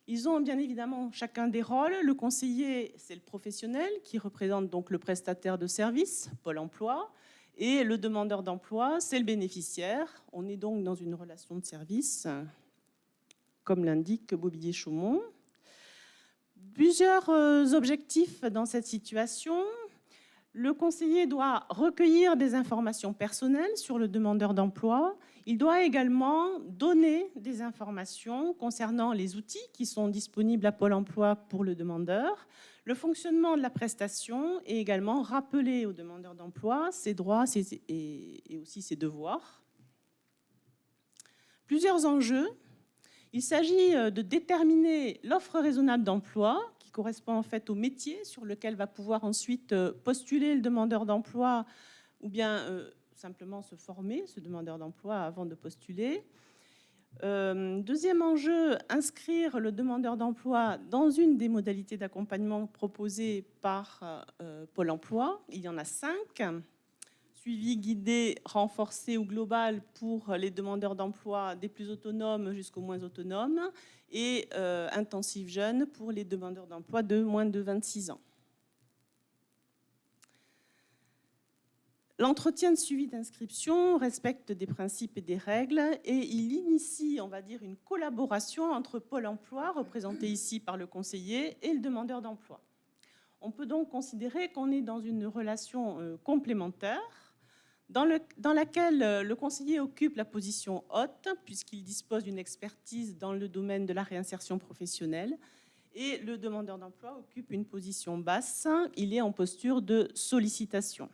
Ils ont bien évidemment chacun des rôles. Le conseiller, c'est le professionnel qui représente donc le prestataire de service, Pôle emploi, et le demandeur d'emploi, c'est le bénéficiaire. On est donc dans une relation de service, comme l'indique Bobillier-Chaumont. Plusieurs objectifs dans cette situation. Le conseiller doit recueillir des informations personnelles sur le demandeur d'emploi. Il doit également donner des informations concernant les outils qui sont disponibles à Pôle emploi pour le demandeur, le fonctionnement de la prestation, et également rappeler au demandeur d'emploi ses droits et aussi ses devoirs. Plusieurs enjeux. Il s'agit de déterminer l'offre raisonnable d'emploi qui correspond en fait au métier sur lequel va pouvoir ensuite postuler le demandeur d'emploi ou bien simplement se former, ce demandeur d'emploi, avant de postuler. Deuxième enjeu, inscrire le demandeur d'emploi dans une des modalités d'accompagnement proposées par Pôle emploi. Il y en a 5. Suivi guidé, renforcé ou global pour les demandeurs d'emploi des plus autonomes jusqu'aux moins autonomes et intensif jeune pour les demandeurs d'emploi de moins de 26 ans. L'entretien de suivi d'inscription respecte des principes et des règles et il initie, on va dire, une collaboration entre Pôle emploi, représenté ici par le conseiller, et le demandeur d'emploi. On peut donc considérer qu'on est dans une relation complémentaire dans laquelle le conseiller occupe la position haute, puisqu'il dispose d'une expertise dans le domaine de la réinsertion professionnelle, et le demandeur d'emploi occupe une position basse, il est en posture de sollicitation.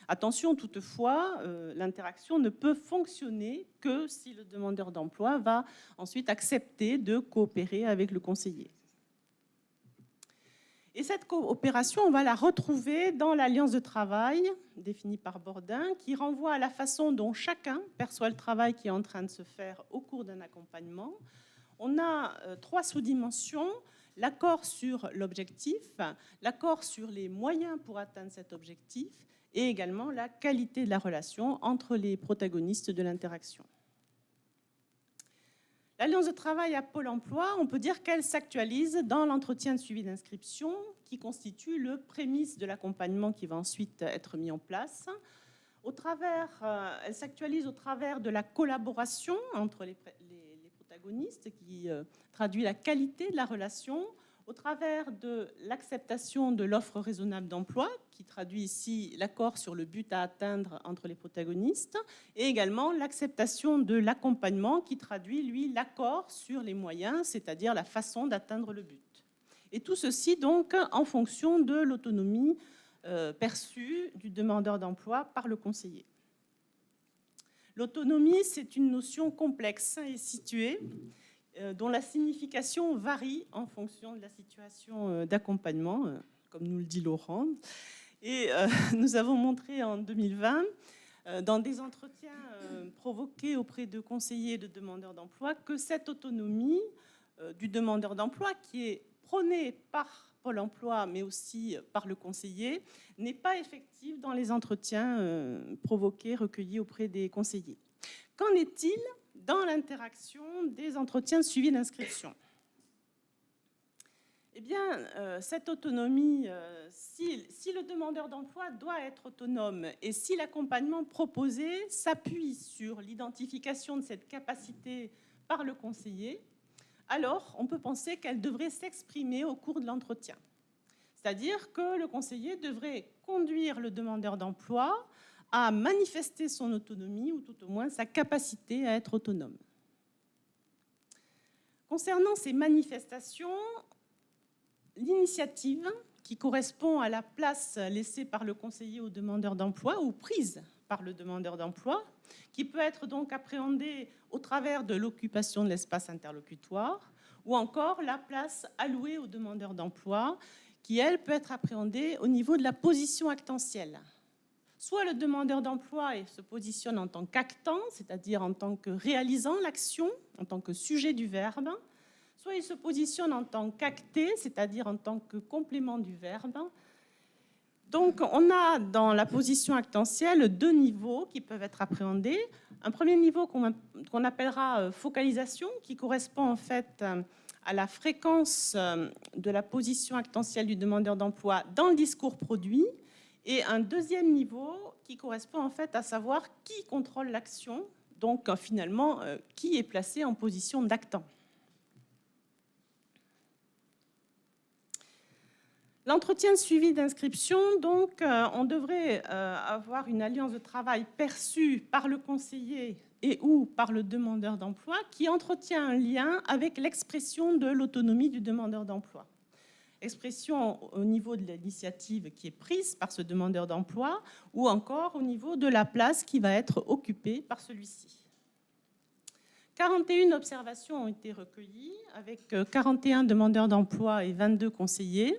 Attention toutefois, l'interaction ne peut fonctionner que si le demandeur d'emploi va ensuite accepter de coopérer avec le conseiller. Et cette coopération, on va la retrouver dans l'alliance de travail définie par Bourdin, qui renvoie à la façon dont chacun perçoit le travail qui est en train de se faire au cours d'un accompagnement. On a 3 sous-dimensions: l'accord sur l'objectif, l'accord sur les moyens pour atteindre cet objectif, et également la qualité de la relation entre les protagonistes de l'interaction. L'alliance de travail à Pôle emploi, on peut dire qu'elle s'actualise dans l'entretien de suivi d'inscription qui constitue le prémisse de l'accompagnement qui va ensuite être mis en place. Elle s'actualise au travers de la collaboration entre les protagonistes qui traduit la qualité de la relation, au travers de l'acceptation de l'offre raisonnable d'emploi, qui traduit ici l'accord sur le but à atteindre entre les protagonistes, et également l'acceptation de l'accompagnement, qui traduit, lui, l'accord sur les moyens, c'est-à-dire la façon d'atteindre le but. Et tout ceci, donc, en fonction de l'autonomie perçue du demandeur d'emploi par le conseiller. L'autonomie, c'est une notion complexe et située, dont la signification varie en fonction de la situation d'accompagnement, comme nous le dit Laurent. Et nous avons montré en 2020, dans des entretiens provoqués auprès de conseillers et de demandeurs d'emploi, que cette autonomie du demandeur d'emploi, qui est prônée par Pôle emploi, mais aussi par le conseiller, n'est pas effective dans les entretiens provoqués, recueillis auprès des conseillers. Qu'en est-il dans l'interaction des entretiens de suivi d'inscription? Eh bien, cette autonomie, si le demandeur d'emploi doit être autonome et si l'accompagnement proposé s'appuie sur l'identification de cette capacité par le conseiller, alors on peut penser qu'elle devrait s'exprimer au cours de l'entretien. C'est-à-dire que le conseiller devrait conduire le demandeur d'emploi à manifester son autonomie ou tout au moins sa capacité à être autonome. Concernant ces manifestations, l'initiative qui correspond à la place laissée par le conseiller au demandeur d'emploi ou prise par le demandeur d'emploi, qui peut être donc appréhendée au travers de l'occupation de l'espace interlocutoire ou encore la place allouée au demandeur d'emploi qui, elle, peut être appréhendée au niveau de la position actentielle. Soit le demandeur d'emploi se positionne en tant qu'actant, c'est-à-dire en tant que réalisant l'action, en tant que sujet du verbe, soit il se positionne en tant qu'acté, c'est-à-dire en tant que complément du verbe. Donc, on a dans la position actentielle 2 niveaux qui peuvent être appréhendés. Un premier niveau qu'on appellera focalisation, qui correspond en fait à la fréquence de la position actentielle du demandeur d'emploi dans le discours produit, et un deuxième niveau qui correspond en fait à savoir qui contrôle l'action, donc finalement qui est placé en position d'actant. L'entretien de suivi d'inscription, donc, on devrait avoir une alliance de travail perçue par le conseiller et ou par le demandeur d'emploi qui entretient un lien avec l'expression de l'autonomie du demandeur d'emploi. Expression au niveau de l'initiative qui est prise par ce demandeur d'emploi ou encore au niveau de la place qui va être occupée par celui-ci. 41 observations ont été recueillies avec 41 demandeurs d'emploi et 22 conseillers.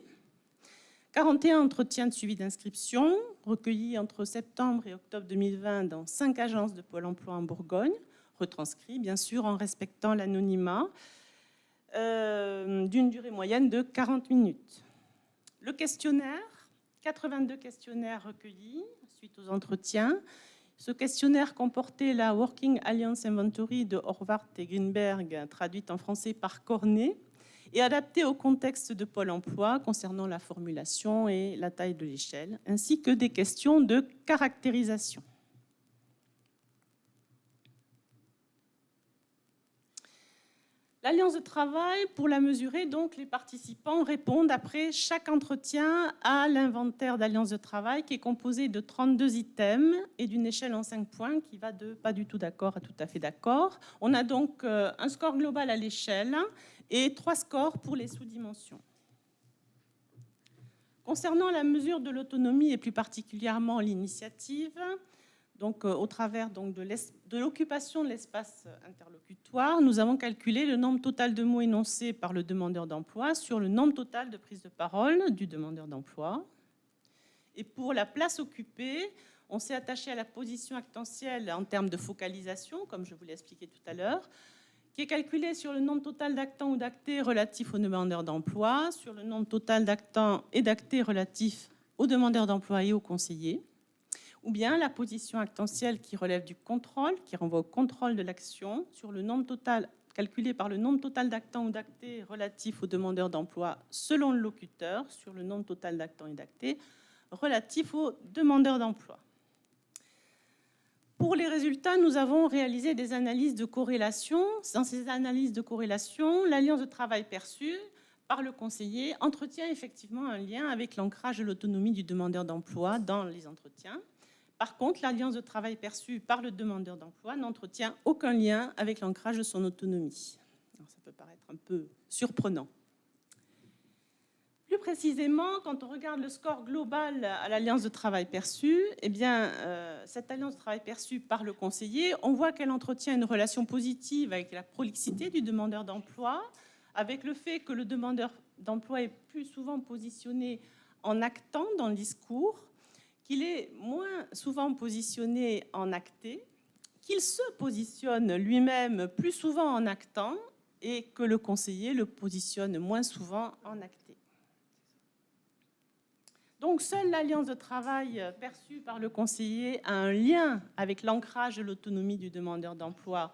41 entretiens de suivi d'inscription recueillis entre septembre et octobre 2020 dans 5 agences de Pôle emploi en Bourgogne, retranscrits bien sûr en respectant l'anonymat, d'une durée moyenne de 40 minutes. Le questionnaire, 82 questionnaires recueillis suite aux entretiens. Ce questionnaire comportait la Working Alliance Inventory de Horvath et Greenberg, traduite en français par Cornet, et adapté au contexte de Pôle emploi concernant la formulation et la taille de l'échelle, ainsi que des questions de caractérisation. L'Alliance de travail, pour la mesurer, donc, les participants répondent après chaque entretien à l'inventaire d'Alliance de travail qui est composé de 32 items et d'une échelle en 5 points qui va de pas du tout d'accord à tout à fait d'accord. On a donc un score global à l'échelle et 3 scores pour les sous-dimensions. Concernant la mesure de l'autonomie et plus particulièrement l'initiative, donc, au travers donc, de l'occupation de l'espace interlocutoire, nous avons calculé le nombre total de mots énoncés par le demandeur d'emploi sur le nombre total de prises de parole du demandeur d'emploi. Et pour la place occupée, on s'est attaché à la position actentielle en termes de focalisation, comme je vous l'ai expliqué tout à l'heure, qui est calculée sur le nombre total d'actants ou d'actés relatifs aux demandeurs d'emploi, sur le nombre total d'actants et d'actés relatifs aux demandeurs d'emploi et aux conseillers, ou bien la position actentielle qui relève du contrôle, qui renvoie au contrôle de l'action, sur le nombre total, calculé par le nombre total d'actants ou d'actés relatifs aux demandeurs d'emploi selon le locuteur, sur le nombre total d'actants et d'actés relatifs aux demandeurs d'emploi. Pour les résultats, nous avons réalisé des analyses de corrélation. Dans ces analyses de corrélation, l'alliance de travail perçue par le conseiller entretient effectivement un lien avec l'ancrage de l'autonomie du demandeur d'emploi dans les entretiens. Par contre, l'alliance de travail perçue par le demandeur d'emploi n'entretient aucun lien avec l'ancrage de son autonomie. Alors, ça peut paraître un peu surprenant. Plus précisément, quand on regarde le score global à l'alliance de travail perçue, eh bien, cette alliance de travail perçue par le conseiller, on voit qu'elle entretient une relation positive avec la prolixité du demandeur d'emploi, avec le fait que le demandeur d'emploi est plus souvent positionné en actant dans le discours, qu'il est moins souvent positionné en acté, qu'il se positionne lui-même plus souvent en actant et que le conseiller le positionne moins souvent en acté. Donc, seule l'alliance de travail perçue par le conseiller a un lien avec l'ancrage de l'autonomie du demandeur d'emploi,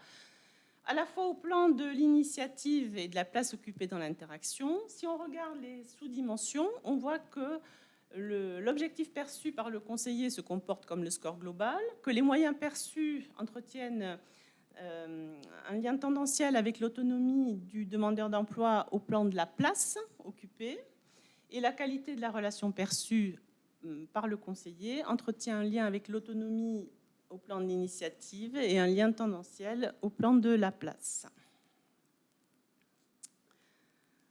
à la fois au plan de l'initiative et de la place occupée dans l'interaction. Si on regarde les sous-dimensions, on voit que l'objectif perçu par le conseiller se comporte comme le score global, que les moyens perçus entretiennent un lien tendanciel avec l'autonomie du demandeur d'emploi au plan de la place occupée, et la qualité de la relation perçue par le conseiller entretient un lien avec l'autonomie au plan de l'initiative et un lien tendanciel au plan de la place.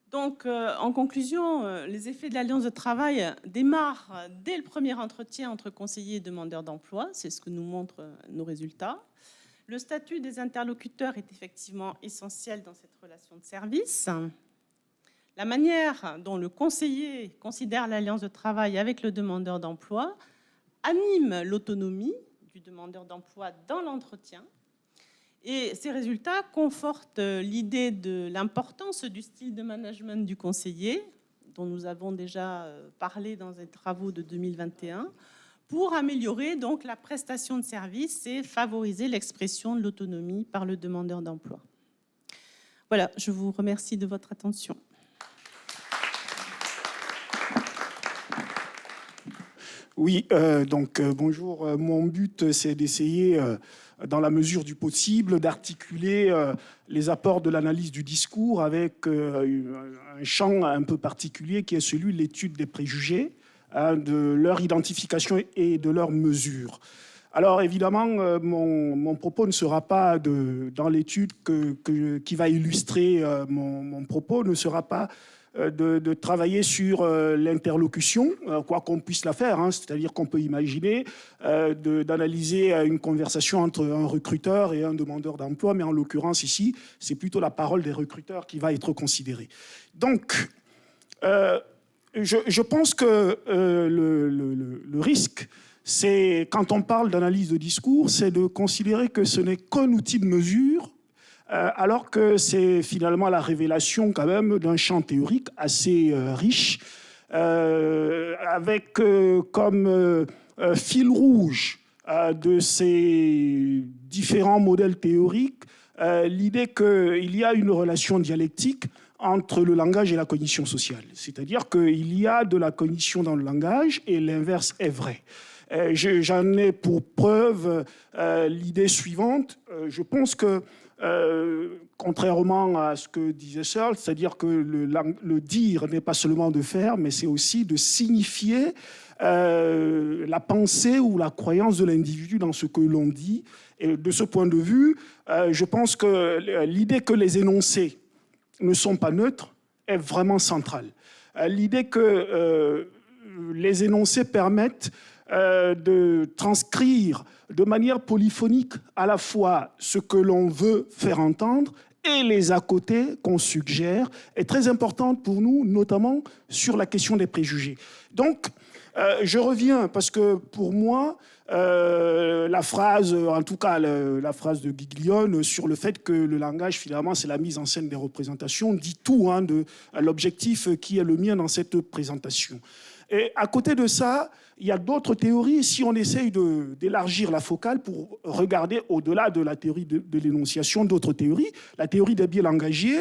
Donc, en conclusion, les effets de l'alliance de travail démarrent dès le premier entretien entre conseiller et demandeur d'emploi. C'est ce que nous montrent nos résultats. Le statut des interlocuteurs est effectivement essentiel dans cette relation de service. La manière dont le conseiller considère l'alliance de travail avec le demandeur d'emploi anime l'autonomie du demandeur d'emploi dans l'entretien. Et ces résultats confortent l'idée de l'importance du style de management du conseiller, dont nous avons déjà parlé dans les travaux de 2021, pour améliorer donc la prestation de service et favoriser l'expression de l'autonomie par le demandeur d'emploi. Voilà, je vous remercie de votre attention. Oui, bonjour. Mon but, c'est d'essayer, dans la mesure du possible, d'articuler les apports de l'analyse du discours avec un champ un peu particulier qui est celui de l'étude des préjugés, de leur identification et de leur mesure. Alors évidemment, mon propos ne sera pas dans l'étude qui va illustrer mon propos, ne sera pas de travailler sur l'interlocution, quoi qu'on puisse la faire, hein, c'est-à-dire qu'on peut imaginer d'analyser une conversation entre un recruteur et un demandeur d'emploi, mais en l'occurrence ici, c'est plutôt la parole des recruteurs qui va être considérée. Donc, je pense que le risque, c'est, quand on parle d'analyse de discours, c'est de considérer que ce n'est qu'un outil de mesure, alors que c'est finalement la révélation quand même d'un champ théorique assez riche, avec comme fil rouge de ces différents modèles théoriques l'idée qu'il y a une relation dialectique entre le langage et la cognition sociale. C'est-à-dire qu'il y a de la cognition dans le langage et l'inverse est vrai. J'en ai pour preuve l'idée suivante. Je pense que, contrairement à ce que disait Searle, c'est-à-dire que le dire n'est pas seulement de faire, mais c'est aussi de signifier la pensée ou la croyance de l'individu dans ce que l'on dit. Et de ce point de vue, je pense que l'idée que les énoncés ne sont pas neutres est vraiment centrale. L'idée que les énoncés permettent de transcrire de manière polyphonique à la fois ce que l'on veut faire entendre et les à côté qu'on suggère est très importante pour nous, notamment sur la question des préjugés. Donc, je reviens parce que pour moi, la phrase, en tout cas la phrase de Guiglione sur le fait que le langage, finalement, c'est la mise en scène des représentations, dit tout hein, de l'objectif qui est le mien dans cette présentation. Et à côté de ça, il y a d'autres théories. Si on essaye d'élargir la focale pour regarder au-delà de la théorie de l'énonciation, d'autres théories, la théorie des biais langagiers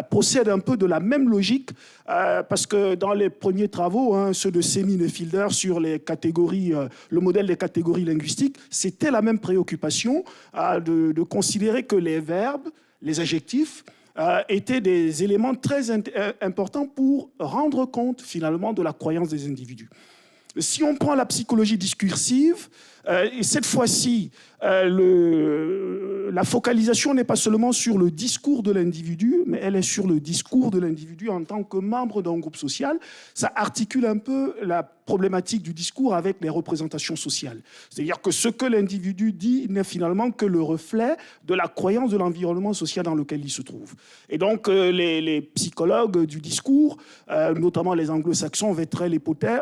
possède un peu de la même logique parce que dans les premiers travaux, hein, ceux de Semin et Fielder sur les catégories, le modèle des catégories linguistiques, c'était la même préoccupation de considérer que les verbes, les adjectifs, étaient des éléments très importants pour rendre compte finalement de la croyance des individus. Si on prend la psychologie discursive, et cette fois-ci, la focalisation n'est pas seulement sur le discours de l'individu, mais elle est sur le discours de l'individu en tant que membre d'un groupe social. Ça articule un peu la problématique du discours avec les représentations sociales. C'est-à-dire que ce que l'individu dit n'est finalement que le reflet de la croyance de l'environnement social dans lequel il se trouve. Et donc, les psychologues du discours, notamment les anglo-saxons, Vettrel et Potter,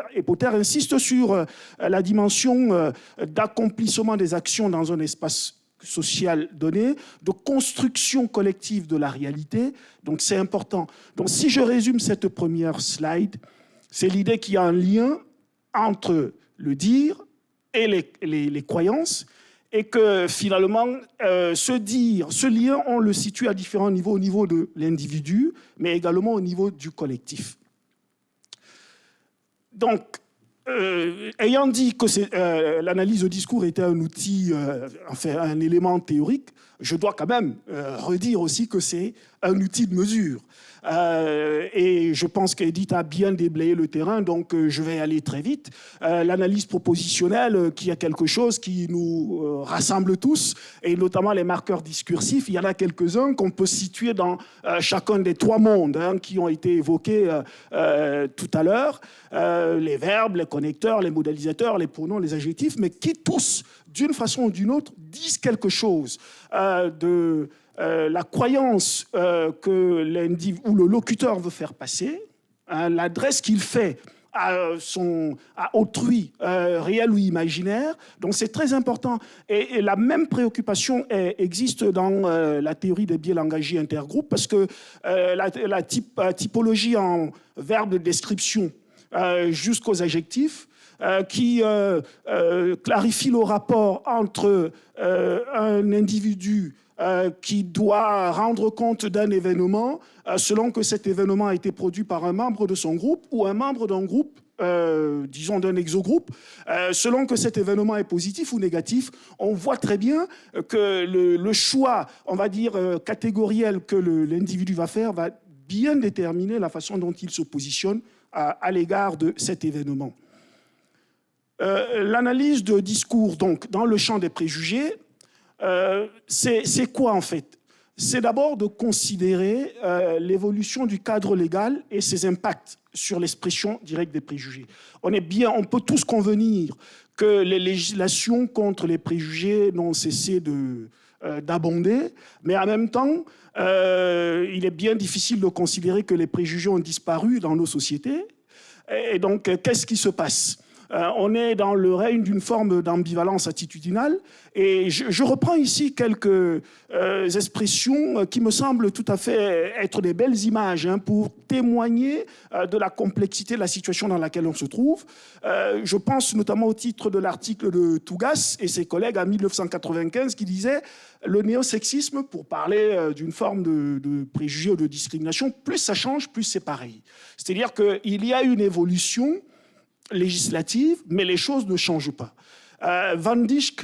insistent sur la dimension d'accomplissement des actions dans un espace social donné, de construction collective de la réalité. Donc c'est important. Donc si je résume cette première slide, c'est l'idée qu'il y a un lien entre le dire et les croyances et que finalement, ce lien, on le situe à différents niveaux, au niveau de l'individu, mais également au niveau du collectif. Donc, ayant dit que l'analyse de discours était un outil, enfin un élément théorique, je dois quand même redire aussi que c'est un outil de mesure. Et je pense qu'Edith a bien déblayé le terrain, donc je vais aller très vite. L'analyse propositionnelle, qui est quelque chose qui nous rassemble tous, et notamment les marqueurs discursifs, il y en a quelques-uns qu'on peut situer dans chacun des trois mondes hein, qui ont été évoqués tout à l'heure, les verbes, les connecteurs, les modélisateurs, les pronoms, les adjectifs, mais qui tous, d'une façon ou d'une autre, disent quelque chose de la croyance que l'individu ou le locuteur veut faire passer, hein, l'adresse qu'il fait à autrui, réel ou imaginaire. Donc c'est très important. Et la même préoccupation existe dans la théorie des biais langagiers intergroupes, parce que la typologie en verbe de description jusqu'aux adjectifs, qui clarifie le rapport entre un individu qui doit rendre compte d'un événement selon que cet événement a été produit par un membre de son groupe ou un membre d'un groupe, disons d'un exogroupe, selon que cet événement est positif ou négatif. On voit très bien que le choix, on va dire, catégoriel que l'individu va faire va bien déterminer la façon dont il se positionne à l'égard de cet événement. L'analyse de discours, donc, dans le champ des préjugés, c'est quoi en fait? c'est d'abord de considérer l'évolution du cadre légal et ses impacts sur l'expression directe des préjugés. On peut tous convenir que les législations contre les préjugés n'ont cessé d'abonder, mais en même temps, il est bien difficile de considérer que les préjugés ont disparu dans nos sociétés. Et donc, qu'est-ce qui se passe ? On est dans le règne d'une forme d'ambivalence attitudinale. Et je reprends ici quelques expressions qui me semblent tout à fait être des belles images pour témoigner de la complexité de la situation dans laquelle on se trouve. Je pense notamment au titre de l'article de Tougas et ses collègues en 1995 qui disait « Le néosexisme, pour parler d'une forme de préjugé ou de discrimination, plus ça change, plus c'est pareil. » C'est-à-dire qu'il y a une évolution législative, mais les choses ne changent pas. Van Dijk,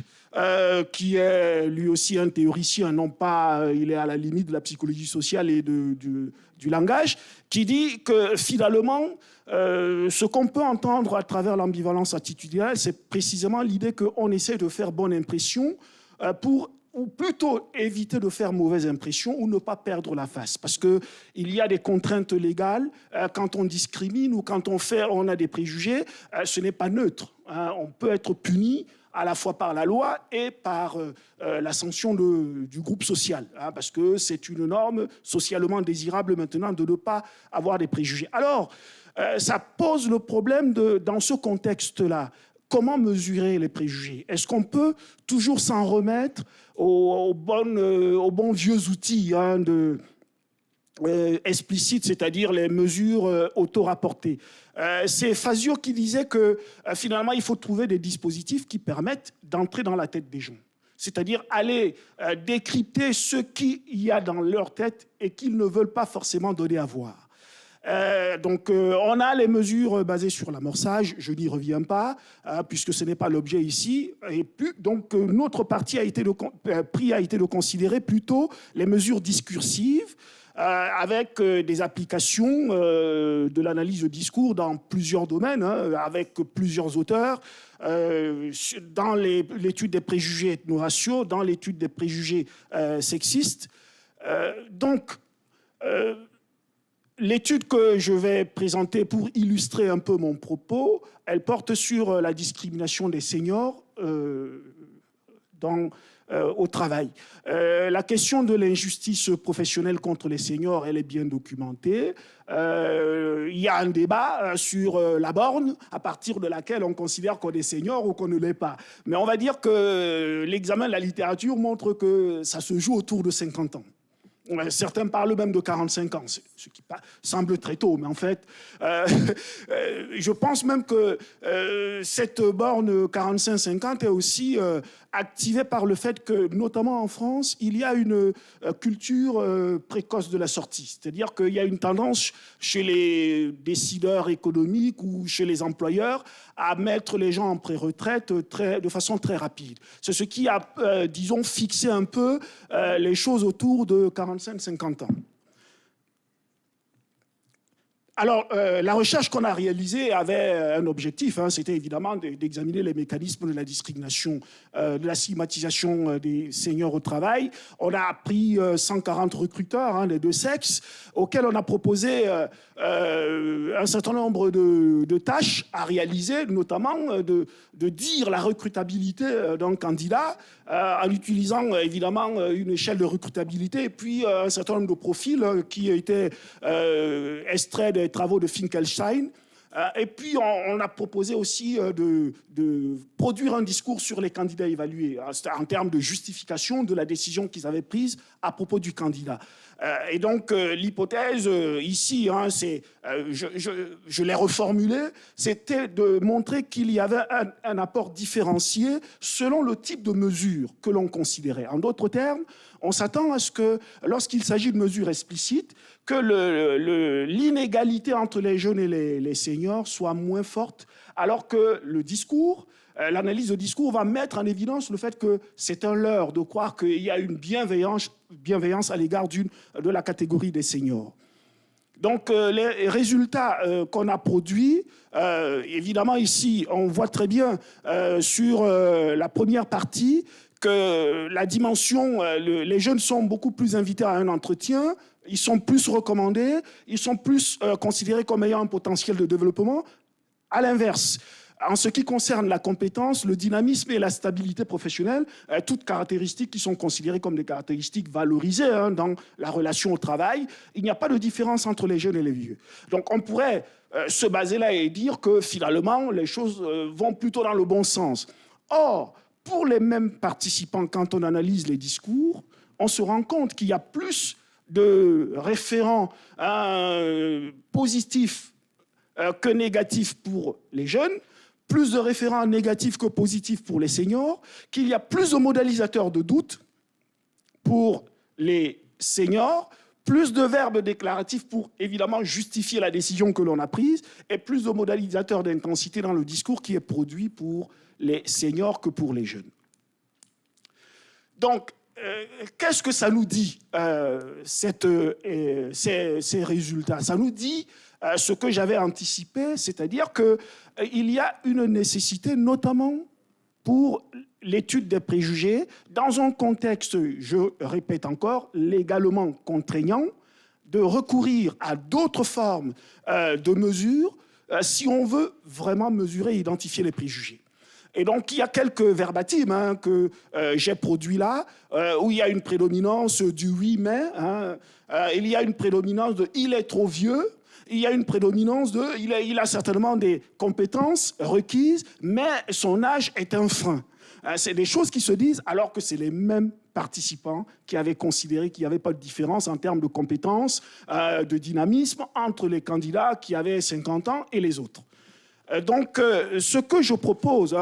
qui est lui aussi un théoricien, non pas, il est à la limite de la psychologie sociale et du langage, qui dit que finalement, ce qu'on peut entendre à travers l'ambivalence attitudinale, c'est précisément l'idée qu'on essaie de faire bonne impression ou plutôt éviter de faire mauvaise impression ou ne pas perdre la face. Parce qu'il y a des contraintes légales, quand on discrimine ou quand on a des préjugés, ce n'est pas neutre. On peut être puni à la fois par la loi et par la sanction du groupe social, parce que c'est une norme socialement désirable maintenant de ne pas avoir des préjugés. Alors, ça pose le problème dans ce contexte-là. Comment mesurer les préjugés? Est-ce qu'on peut toujours s'en remettre aux bons vieux outils explicites, c'est-à-dire les mesures auto-rapportées? C'est Fazio qui disait que finalement, il faut trouver des dispositifs qui permettent d'entrer dans la tête des gens. C'est-à-dire aller décrypter ce qu'il y a dans leur tête et qu'ils ne veulent pas forcément donner à voir. Donc, on a les mesures basées sur l'amorçage, je n'y reviens pas, puisque ce n'est pas l'objet ici. Et puis, donc, notre parti a été de considérer plutôt les mesures discursives, avec des applications de l'analyse de discours dans plusieurs domaines, avec plusieurs auteurs, dans l'étude des préjugés ethno-raciaux, dans l'étude des préjugés sexistes. L'étude que je vais présenter pour illustrer un peu mon propos, elle porte sur la discrimination des seniors au travail. La question de l'injustice professionnelle contre les seniors, elle est bien documentée. Il y a un débat sur la borne à partir de laquelle on considère qu'on est senior ou qu'on ne l'est pas. Mais on va dire que l'examen de la littérature montre que ça se joue autour de 50 ans. Certains parlent même de 45 ans, ce qui semble très tôt, mais en fait, je pense même que cette borne 45-50 est aussi activée par le fait que, notamment en France, il y a une culture précoce de la sortie. C'est-à-dire qu'il y a une tendance chez les décideurs économiques ou chez les employeurs à mettre les gens en pré-retraite de façon très rapide. C'est ce qui a, disons, fixé un peu les choses autour de 45-50 ans. Alors, la recherche qu'on a réalisée avait un objectif, c'était évidemment d'examiner les mécanismes de la discrimination, de la stigmatisation des seniors au travail. On a pris 140 recruteurs des deux sexes, auxquels on a proposé un certain nombre de tâches à réaliser, notamment de dire la recrutabilité d'un candidat en utilisant évidemment une échelle de recrutabilité et puis un certain nombre de profils qui étaient extraits des travaux de Finkelstein. Et puis, on a proposé aussi de produire un discours sur les candidats évalués, en termes de justification de la décision qu'ils avaient prise à propos du candidat. Et donc, l'hypothèse ici, je l'ai reformulée, c'était de montrer qu'il y avait un apport différencié selon le type de mesure que l'on considérait. En d'autres termes, on s'attend à ce que, lorsqu'il s'agit de mesures explicites, que l'inégalité entre les jeunes et les seniors soit moins forte, alors que le discours, l'analyse de discours va mettre en évidence le fait que c'est un leurre de croire qu'il y a une bienveillance à l'égard de la catégorie des seniors. Donc, les résultats qu'on a produits, évidemment ici, on voit très bien sur la première partie que la dimension, les jeunes sont beaucoup plus invités à un entretien, ils sont plus recommandés, ils sont plus considérés comme ayant un potentiel de développement. À l'inverse, en ce qui concerne la compétence, le dynamisme et la stabilité professionnelle, toutes caractéristiques qui sont considérées comme des caractéristiques valorisées dans la relation au travail, il n'y a pas de différence entre les jeunes et les vieux. Donc on pourrait se baser là et dire que finalement les choses vont plutôt dans le bon sens. Or, pour les mêmes participants, quand on analyse les discours, on se rend compte qu'il y a plus de référents positifs que négatifs pour les jeunes, plus de référents négatifs que positifs pour les seniors, qu'il y a plus de modélisateurs de doute pour les seniors, plus de verbes déclaratifs pour évidemment justifier la décision que l'on a prise, et plus de modélisateurs d'intensité dans le discours qui est produit pour les seniors que pour les jeunes. Donc, qu'est-ce que ça nous dit, ces résultats? Ça nous dit ce que j'avais anticipé, c'est-à-dire qu'il y a une nécessité, notamment pour l'étude des préjugés, dans un contexte, je répète encore, légalement contraignant, de recourir à d'autres formes de mesures si on veut vraiment mesurer et identifier les préjugés. Et donc, il y a quelques verbatims que j'ai produits là, où il y a une prédominance du « oui, mais », il y a une prédominance de « il est trop vieux », il y a une prédominance de « il a certainement des compétences requises, mais son âge est un frein ». C'est des choses qui se disent alors que c'est les mêmes participants qui avaient considéré qu'il n'y avait pas de différence en termes de compétences, de dynamisme entre les candidats qui avaient 50 ans et les autres. Donc, ce que je propose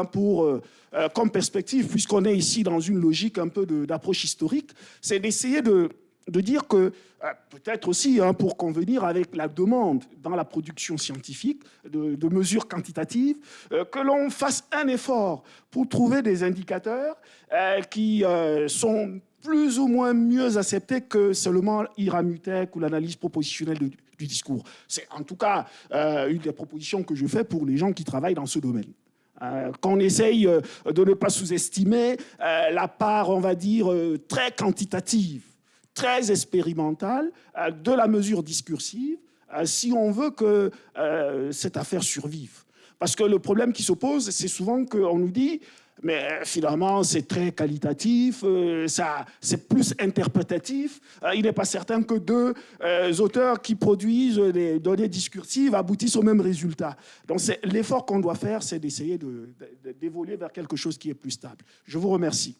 comme perspective, puisqu'on est ici dans une logique un peu d'approche historique, c'est d'essayer de dire que, peut-être aussi pour convenir avec la demande dans la production scientifique de mesures quantitatives, que l'on fasse un effort pour trouver des indicateurs qui sont plus ou moins mieux acceptés que seulement Iramutech ou l'analyse propositionnelle du discours. C'est en tout cas une des propositions que je fais pour les gens qui travaillent dans ce domaine. Qu'on essaye de ne pas sous-estimer la part, on va dire, très quantitative, très expérimentale de la mesure discursive, si on veut que cette affaire survive. Parce que le problème qui se pose, c'est souvent qu'on nous dit mais finalement, c'est très qualitatif, c'est plus interprétatif. Il n'est pas certain que deux auteurs qui produisent des données discursives aboutissent au même résultat. Donc, l'effort qu'on doit faire, c'est d'essayer d'évoluer vers quelque chose qui est plus stable. Je vous remercie.